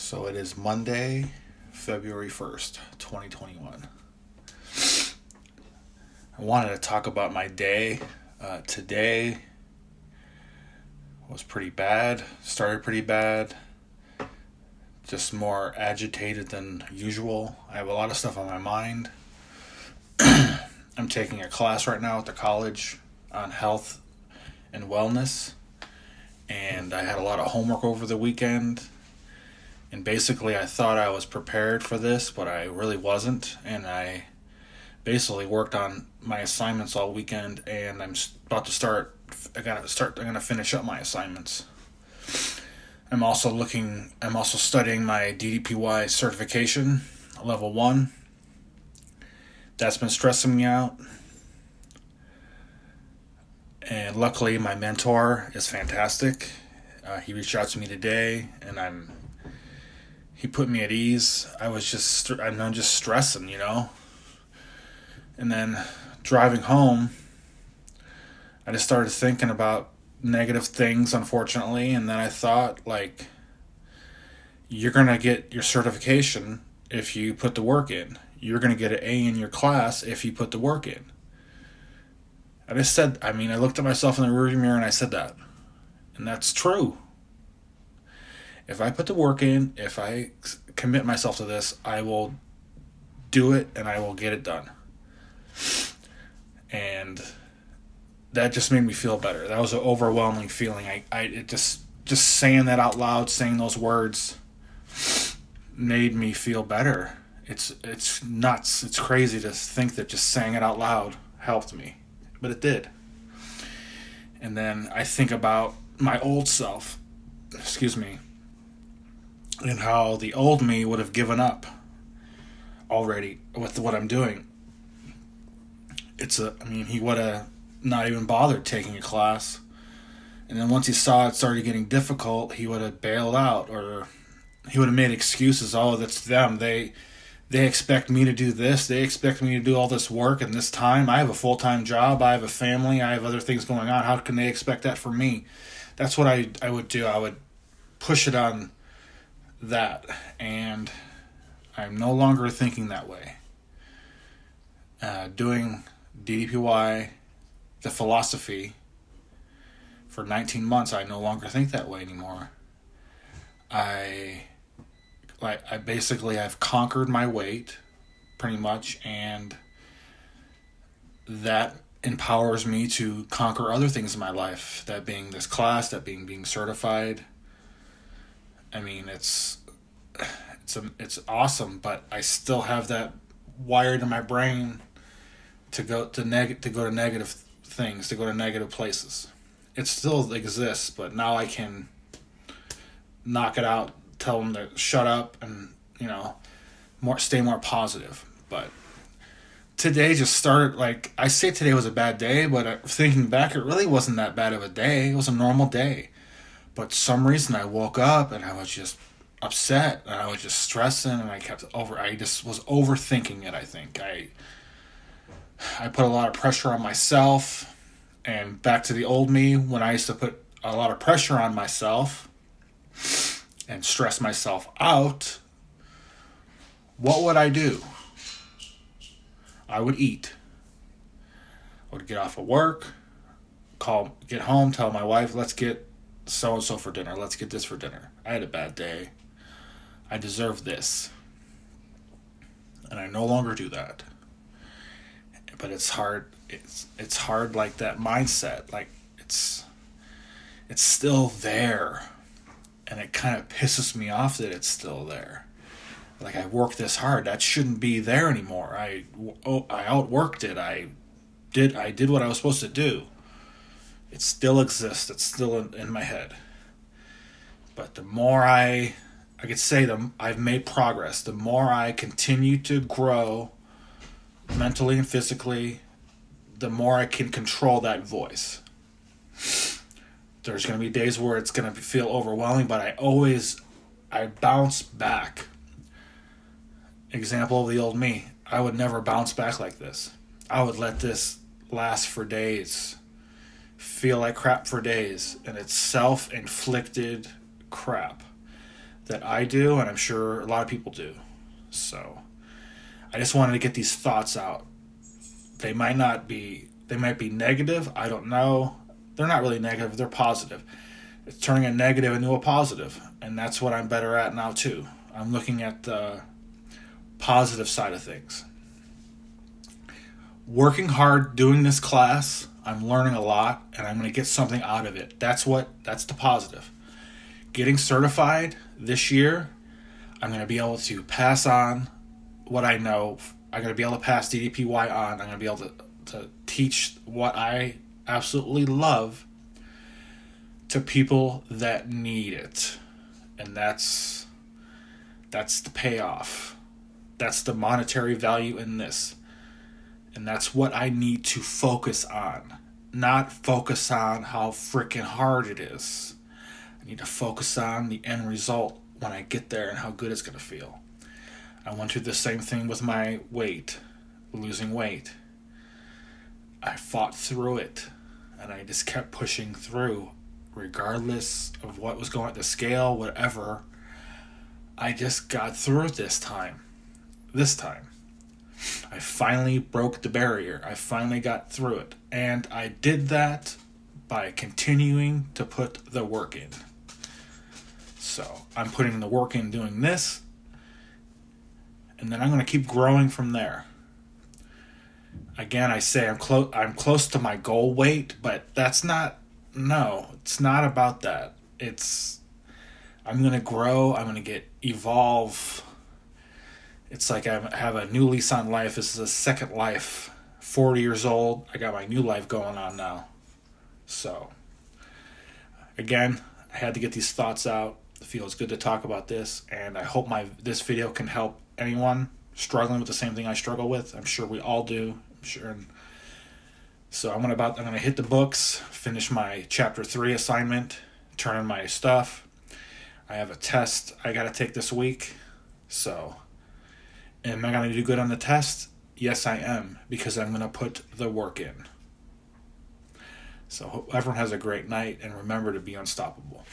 So it is Monday, February 1st, 2021. I wanted to talk about my day. Today was pretty bad, started pretty bad, just more agitated than usual. I have a lot of stuff on my mind. I'm taking a class right now at the college on health and wellness, and I had a lot of homework over the weekend. And basically, I thought I was prepared for this, but I really wasn't. And I basically worked on my assignments all weekend, and I'm about to start. I'm gonna finish up my assignments. I'm also studying my DDPY certification, level 1. That's been stressing me out. And luckily, my mentor is fantastic. He reached out to me today, and he put me at ease. I'm just stressing, And then driving home, I just started thinking about negative things, unfortunately. And then I thought, you're going to get your certification if you put the work in. You're going to get an A in your class if you put the work in. I looked at myself in the rearview mirror and I said that. And that's true. If I put the work in, if I commit myself to this, I will do it and I will get it done. And that just made me feel better. That was an overwhelming feeling. It just saying that out loud, saying those words, made me feel better. It's nuts. It's crazy to think that just saying it out loud helped me, but it did. And then I think about my old self. Excuse me. And how the old me would have given up already with what I'm doing. He would have not even bothered taking a class. And then once he saw it started getting difficult, he would have bailed out, or he would have made excuses. Oh, that's them. They expect me to do this. They expect me to do all this work in this time. I have a full-time job. I have a family. I have other things going on. How can they expect that from me? That's what I would do. I would push it on that, and I'm no longer thinking that way. Doing DDPY, the philosophy, for 19 months, I no longer think that way anymore. I've conquered my weight, pretty much, and that empowers me to conquer other things in my life. That being this class, that being certified. It's awesome, but I still have that wired in my brain to go to negative things, to go to negative places. It still exists, but now I can knock it out, tell them to shut up, and stay more positive. But today just started, I say today was a bad day, but thinking back, it really wasn't that bad of a day. It was a normal day. But some reason I woke up and I was just upset and I was just stressing, and I just was overthinking it. I think I put a lot of pressure on myself, and back to the old me when I used to put a lot of pressure on myself and stress myself out. What would I do? I would eat. I would get off of work, get home, tell my wife, let's get so-and-so for dinner. Let's get this for dinner. I had a bad day. I deserve this. And I no longer do that. But it's hard. It's hard, that mindset. It's still there. And it kind of pisses me off that it's still there. I worked this hard. That shouldn't be there anymore. I outworked it. I did what I was supposed to do. It still exists. It's still in my head. But the more I could say I've made progress. The more I continue to grow mentally and physically, the more I can control that voice. There's going to be days where it's going to feel overwhelming, but I bounce back. Example of the old me. I would never bounce back like this. I would let this last for days. Feel like crap for days, and it's self-inflicted crap. that I do, and I'm sure a lot of people do. So I just wanted to get these thoughts out. They might be negative. I don't know. They're not really negative. They're positive. It's turning a negative into a positive, and that's what I'm better at now too. I'm looking at the positive side of things. Working hard doing this class, I'm learning a lot, and I'm going to get something out of it. That's the positive. Getting certified this year, I'm going to be able to pass on what I know. I'm going to be able to pass DDPY on. I'm going to be able to teach what I absolutely love to people that need it. And that's the payoff. That's the monetary value in this. And that's what I need to focus on. Not focus on how freaking hard it is. I need to focus on the end result when I get there and how good it's going to feel. I went through the same thing with my weight, losing weight. I fought through it, and I just kept pushing through, regardless of what was going on the scale, whatever. I just got through it this time. I finally broke the barrier. I finally got through it. And I did that by continuing to put the work in. So I'm putting the work in doing this, and then I'm going to keep growing from there. Again, I say I'm close to my goal weight, but it's not about that. I'm going to grow, I'm going to evolve. It's like I have a new lease on life. This is a second life. 40 years old, I got my new life going on now. So, again, I had to get these thoughts out. It feels good to talk about this, and I hope this video can help anyone struggling with the same thing I struggle with. I'm sure we all do. I'm sure. So I'm gonna hit the books, finish my chapter 3 assignment, turn in my stuff. I have a test I gotta take this week. So, am I gonna do good on the test? Yes, I am, because I'm gonna put the work in. So hope everyone has a great night, and remember to be unstoppable.